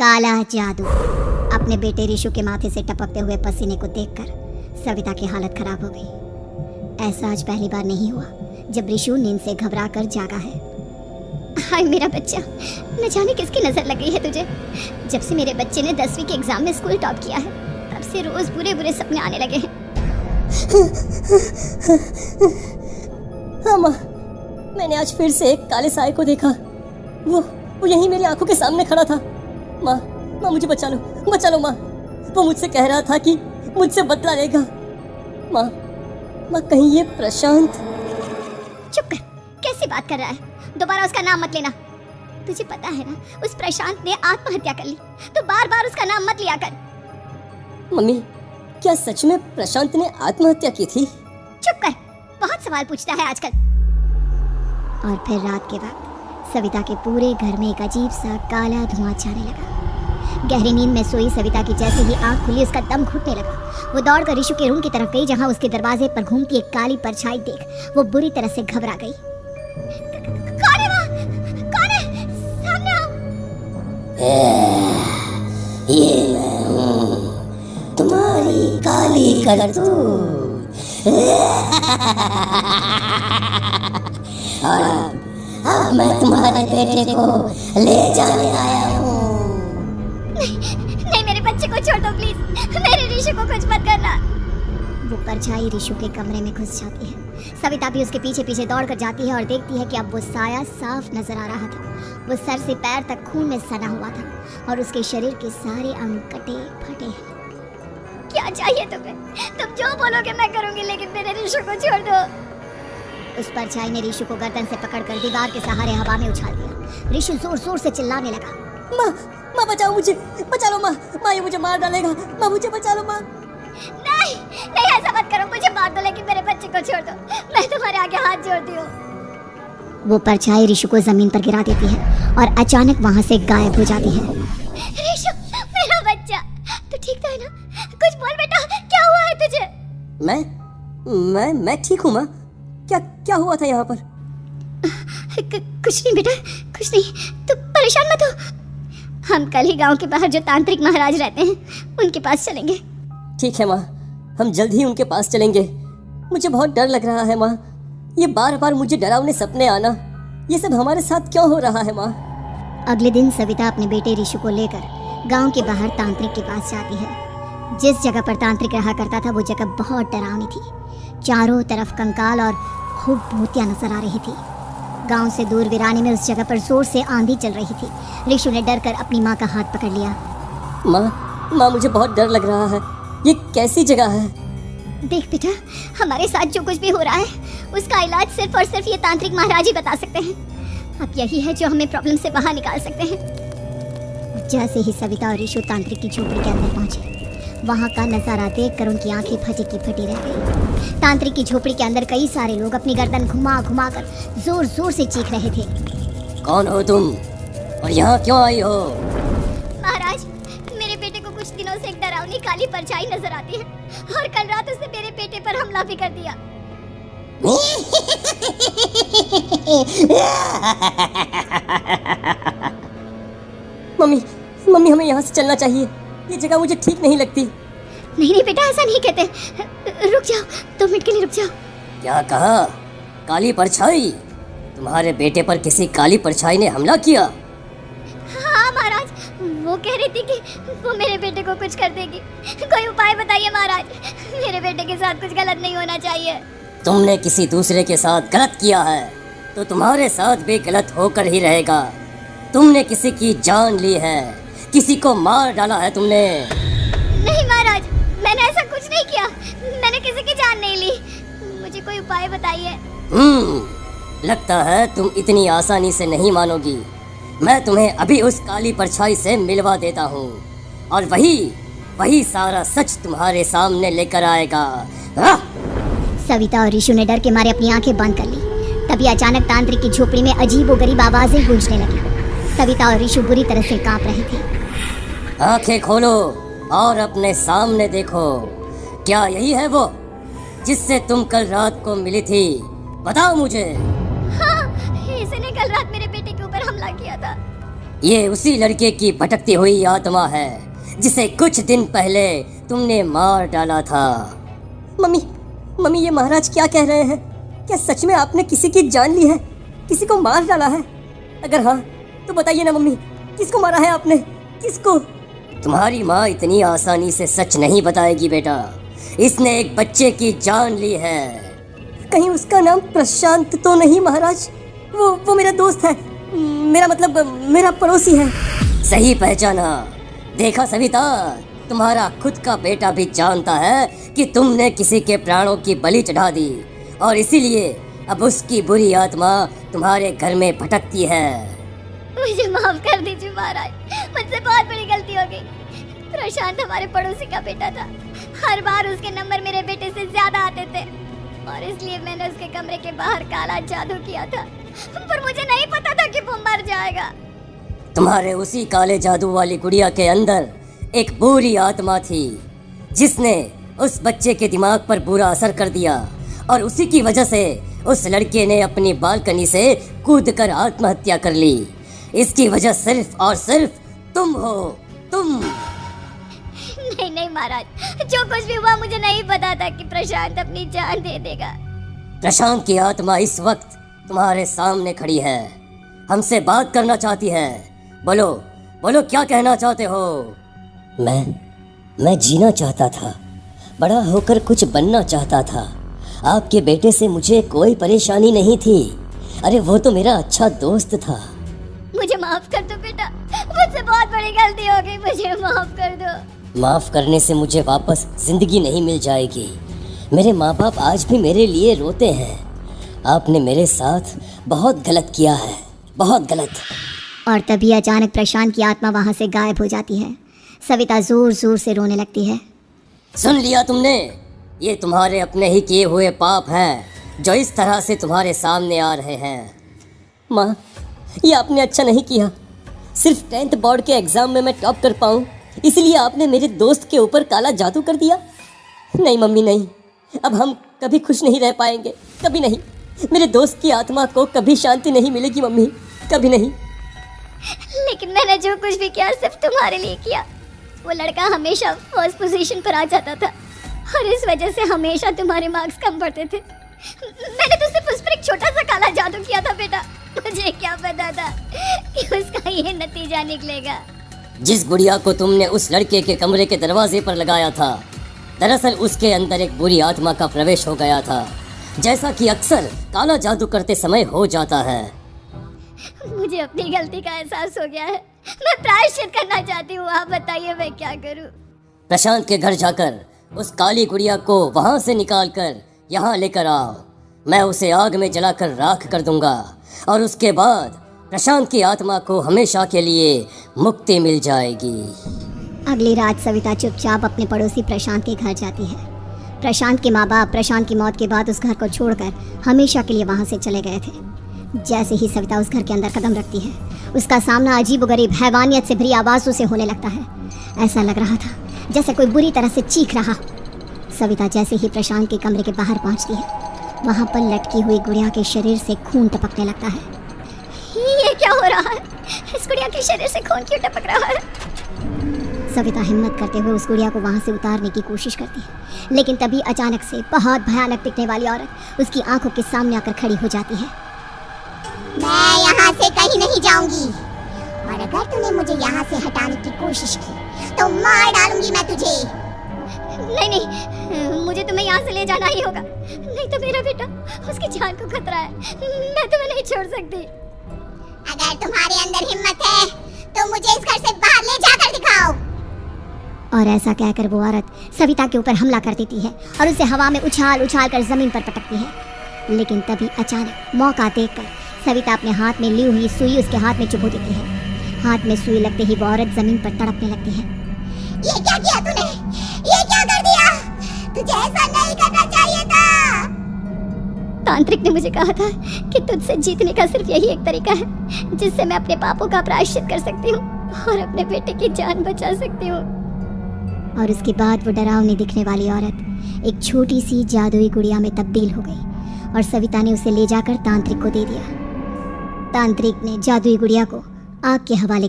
काला जादू। अपने बेटे ऋषु के माथे से टपकते हुए पसीने को देखकर सविता की हालत खराब हो गई। ऐसा आज पहली बार नहीं हुआ जब ऋषु नींद से घबरा कर जागा है। हाय मेरा बच्चा, न जाने किसकी नजर लग गई है तुझे। जब से मेरे बच्चे ने 10वीं के एग्जाम में स्कूल टॉप किया है तब से रोज बुरे बुरे सपने आने लगे हैं। हाँ माँ, मैंने आज फिर से एक काले साए को देखा। वो यहीं मेरी आंखों के सामने खड़ा था। माँ मुझे बचा लो माँ। वो मुझसे कह रहा था कि मुझसे बदला लेगा। माँ कहीं ये प्रशांत। चुप कर, कैसी बात कर रहा है? दोबारा उसका नाम मत लेना। तुझे पता है ना, उस प्रशांत ने आत्महत्या कर ली, तो बार बार उसका नाम मत लिया कर। मम्मी, क्या सच में प्रशांत ने आत्महत्या की थी? चुप कर, बहुत सवाल पूछता है आजकल। और फिर रात के वक्त सविता के पूरे घर में एक अजीब सा काला धुआं छाने लगा। गहरी नींद में सोई सविता की जैसे ही आंख खुली उसका दम घुटने लगा। वो दौड़कर ऋषु के रूम की तरफ गई जहां उसके दरवाजे पर घूमती एक काली परछाई देख वो बुरी तरह से घबरा गई। कौन है वहाँ? कौन है? सामने आओ। ये मैं हूँ, तुम्हारी काली करतूत। और अब मैं तुम्हारे बेटे को ले जाने आया हूँ। नहीं, मेरे बच्चे को छोड़ दो प्लीज। मेरे ऋषु को कुछ मत करना। वो परछाई ऋषु के कमरे में घुस जाती है। सविता भी उसके पीछे पीछे दौड़कर जाती है और देखती है कि अब वो साया साफ नजर आ रहा था। वो सर से पैर तक खून में सना हुआ था और उसके शरीर के सारे अंग कटे फटे हैं। क्या चाहिए तुम्हें? तुम जो बोलोगे मैं करूंगी, लेकिन मेरे ऋषु को छोड़ दो। उस परछाई ने ऋषु को गर्दन से पकड़कर दीवार के सहारे हवा में उछाल दिया। ऋषु जोर जोर से चिल्लाने लगा, माँ बचाओ मुझे, बचा लो माँ, ये मुझे मार डालेगा। माँ मुझे बचा लो माँ। नहीं, ऐसा मत करो, मुझे मार दो लेकिन मेरे बच्चे को छोड़ दो। मैं तुम्हारे आगे हाथ जोड़ती हूँ। वो परछाई ऋषु को जमीन पर गिरा देती है और अचानक वहाँ से गायब हो जाती है। ऋषु, मेरा बच्चा, तू ठीक तो है ना? कुछ बोल बेटा, क्या हुआ है तुझे? मैं ठीक हूँ माँ। क्या हुआ था यहाँ पर? कुछ नहीं बेटा, कुछ नहीं। तू परेशान मत हो। हम कल ही गांव के बाहर जो तांत्रिक महाराज रहते हैं उनके पास चलेंगे। ठीक है माँ, हम जल्द ही उनके पास चलेंगे। मुझे बहुत डर लग रहा है माँ। ये बार बार मुझे डरावने सपने आना, ये सब हमारे साथ क्यों हो रहा है माँ? अगले दिन सविता अपने बेटे ऋषु को लेकर गांव के बाहर तांत्रिक के पास जाती है। जिस जगह पर तांत्रिक रहा करता था वो जगह बहुत डरावनी थी। चारों तरफ कंकाल और खूब भूतियाँ नजर आ रही थी। गांव से दूर वीराने में उस जगह पर जोर से आंधी चल रही थी। ऋषु ने डरकर अपनी माँ का हाथ पकड़ लिया। माँ मुझे बहुत डर लग रहा है। ये कैसी जगह है? देख बेटा, हमारे साथ जो कुछ भी हो रहा है उसका इलाज सिर्फ और सिर्फ ये तांत्रिक महाराज ही बता सकते हैं। अब यही है जो हमें प्रॉब्लम से बाहर निकाल सकते हैं। जैसे ही सविता और ऋषु तांत्रिक की झोपड़ी के अंदर पहुंचे, वहाँ का नजारा देखकर उनकी आंखें फटी की फटी रह गई। तांत्रिक की झोपड़ी के अंदर कई सारे लोग अपनी गर्दन घुमा घुमा कर जोर जोर से चीख रहे थे। कौन हो तुम और यहाँ क्यों आई हो? महाराज, मेरे बेटे को कुछ दिनों से एक डरावनी काली परछाई नजर आती है और कल रात उसने मेरे बेटे पर हमला भी कर दिया। मम्मी हमें यहाँ से चलना चाहिए। ये जगह मुझे ठीक नहीं लगती। नहीं बेटा, ऐसा नहीं कहते। रुक जाओ, 2 मिनट के लिए रुक जाओ। क्या कहा? काली परछाई? तुम्हारे बेटे पर किसी काली परछाई ने हमला किया? हाँ महाराज, वो कह रही थी कि वो मेरे बेटे को कुछ कर देगी। कोई उपाय बताइए महाराज, मेरे बेटे के साथ कुछ गलत नहीं होना चाहिए। तुमने किसी दूसरे के साथ गलत किया है तो तुम्हारे साथ भी गलत होकर ही रहेगा। तुमने किसी की जान ली है, किसी को मार डाला है तुमने। नहीं महाराज, मैंने ऐसा कुछ नहीं किया। मैंने किसी की जान नहीं ली। मुझे कोई उपाय बताइए। लगता है तुम इतनी आसानी से नहीं मानोगी। मैं तुम्हें अभी उस काली परछाई से मिलवा देता हूँ और वही सारा सच तुम्हारे सामने लेकर आएगा। सविता और ऋषु ने डर के मारे अपनी आंखें बंद कर ली। तभी अचानक तांत्रिक की झोपड़ी में अजीबोगरीब आवाजें गूंजने लगी। सविता और ऋषु बुरी तरह से कांप रहे थे। आंखें खोलो और अपने सामने देखो। क्या यही है वो जिससे तुम कल रात को मिली थी? बताओ मुझे। हाँ, इसने कल रात मेरे बेटे के ऊपर हमला किया था। ये उसी लड़के की भटकती हुई आत्मा है जिसे कुछ दिन पहले तुमने मार डाला था। मम्मी ये महाराज क्या कह रहे हैं? क्या सच में आपने किसी की जान ली है? किसी को मार डाला है? अगर हाँ तो बताइए ना मम्मी, किसको मारा है आपने? किसको? तुम्हारी माँ इतनी आसानी से सच नहीं बताएगी बेटा। इसने एक बच्चे की जान ली है। कहीं उसका नाम प्रशांत तो नहीं महाराज? वो मेरा दोस्त है, मेरा मतलब मेरा पड़ोसी है। सही पहचाना। देखा सविता, तुम्हारा खुद का बेटा भी जानता है कि तुमने किसी के प्राणों की बलि चढ़ा दी और इसीलिए अब उसकी बुरी आत्मा तुम्हारे घर में भटकती है। मुझे माफ कर दीजिए महाराज, मुझसे बहुत बड़ी गलती हो गई। प्रशांत हमारे पड़ोसी का बेटा था। हर बार उसके नंबर मेरे बेटे से ज्यादा आते थे और इसलिए मैंने उसके कमरे के बाहर काला जादू किया था, पर मुझे नहीं पता था कि वो मर जाएगा। तुम्हारे उसी काले जादू वाली गुड़िया के अंदर एक बुरी आत्मा थी जिसने उस बच्चे के दिमाग पर बुरा असर कर दिया और उसी की वजह से उस लड़के ने अपनी बालकनी से कूदकर आत्महत्या कर ली। इसकी वजह सिर्फ और सिर्फ तुम हो, तुम। नहीं महाराज, जो कुछ भी हुआ मुझे नहीं पता था कि प्रशांत अपनी जान दे देगा। प्रशांत की आत्मा इस वक्त तुम्हारे सामने खड़ी है, हमसे बात करना चाहती है। बोलो क्या कहना चाहते हो? मैं जीना चाहता था, बड़ा होकर कुछ बनना चाहता था। आपके बेटे से मुझे कोई परेशानी नहीं थी। अरे वो तो मेरा अच्छा दोस्त था। मुझे माफ कर दो बेटा, मुझसे बहुत बड़ी गलती हो गई, मुझे माफ कर दो। माफ करने से मुझे वापस जिंदगी नहीं मिल जाएगी। मेरे माँ बाप आज भी मेरे लिए रोते हैं। आपने मेरे साथ बहुत गलत किया है, बहुत गलत। और तभी अचानक प्रशांत की आत्मा वहाँ से गायब हो जाती है। सविता जोर जोर से रोने लगती है। सुन लिया तुमने? ये तुम्हारे अपने ही किए हुए पाप हैं जो इस तरह से तुम्हारे सामने आ रहे हैं। माँ, ये आपने अच्छा नहीं किया। सिर्फ 10th बोर्ड के एग्जाम में मैं टॉप कर पाऊँ इसलिए आपने मेरे दोस्त के ऊपर काला जादू कर दिया। नहीं मम्मी नहीं, अब हम कभी खुश नहीं रह पाएंगे, कभी नहीं। मेरे दोस्त की आत्मा को कभी शांति नहीं मिलेगी मम्मी, कभी नहीं। लेकिन मैंने जो कुछ भी किया सिर्फ तुम्हारे लिए किया। वो लड़का हमेशा फर्स्ट पोजीशन पर आ जाता था और इस वजह से हमेशा तुम्हारे मार्क्स कम पड़ते थे। मैंने तो सिर्फ उस पर एक छोटा सा काला जादू किया था बेटा। मुझे क्या पता था कि उसका ये नतीजा निकलेगा। जिस गुड़िया को तुमने उस लड़के के कमरे के दरवाजे पर लगाया था, दरअसल उसके अंदर एक बुरी आत्मा का प्रवेश हो गया था, जैसा कि अक्सर काला जादू करते समय हो जाता है। मुझे अपनी गलती का एहसास हो गया है। मैं प्रायश्चित करना चाहती हूँ, आप बताइए मैं क्या करूँ? प्रशांत के घर जाकर उस काली गुड़िया को वहाँ से निकालकर यहाँ लेकर आओ। मैं उसे आग में जलाकर राख कर दूंगा और उसके बाद प्रशांत की आत्मा को हमेशा के लिए मुक्ति मिल जाएगी। अगली रात सविता चुपचाप अपने पड़ोसी प्रशांत के घर जाती है। प्रशांत के माँ बाप प्रशांत की मौत के बाद उस घर को छोड़कर हमेशा के लिए वहाँ से चले गए थे। जैसे ही सविता उस घर के अंदर कदम रखती है, उसका सामना अजीबोगरीब हैवानियत से भरी आवाज़ों से होने लगता है। ऐसा लग रहा था जैसे कोई बुरी तरह से चीख रहा। सविता जैसे ही प्रशांत के कमरे के बाहर पहुंचती है, वहाँ पर लटकी हुई गुड़िया के शरीर से खून टपकने लगता है। ये क्या हो रहा है? इस गुड़िया के शरीर से खून क्यों टपक रहा है? सविता हिम्मत करते हुए उस गुड़िया को वहाँ से उतारने की कोशिश करती है, लेकिन तभी अचानक से बहुत भयानक दिखने वाली औरत उसकी आंखों के सामने आकर खड़ी हो जाती है। मैं यहाँ से कहीं नहीं जाऊंगी और अगर तूने मुझे यहाँ से हटाने की कोशिश की तो मार डालूंगी मैं तुझे। नहीं, मुझे तुम्हें यहाँ से ले जाना ही होगा, नहीं तो मेरा बेटा, उसकी जान को खतरा है। मैं तुम्हें नहीं छोड़ सकती। अगर तुम्हारे अंदर हिम्मत है तो मुझे इस घर से बाहर ले जाकर दिखाओ। और ऐसा कहकर वो औरत सविता के ऊपर हमला कर देती है और उसे हवा में उछाल उछाल कर जमीन पर पटकती है। लेकिन तभी अचानक मौका देखकर सविता अपने हाथ में ली हुई सुई उसके हाथ में चुभो देती है। हाथ में सुई लगते ही वो औरत जमीन पर तड़पने लगती है। ये क्या किया तूने? ये क्या कर दिया? तुझे ऐसा नहीं करना चाहिए था। तांत्रिक ने मुझे कहा था कि तुझसे जीतने का सिर्फ यही एक तरीका है जिससे मैं अपने पापों का प्रायश्चित कर सकती हूँ और अपने बेटे की जान बचा सकती हूँ। और उसके बाद वो डरावनी दिखने वाली औरत एक छोटी सी जादुई गुड़िया में तब्दील हो गई और सविता ने उसे ले जाकर तांत्रिक को दे दिया। तांत्रिक ने जादुई गुड़िया को आग के हवाले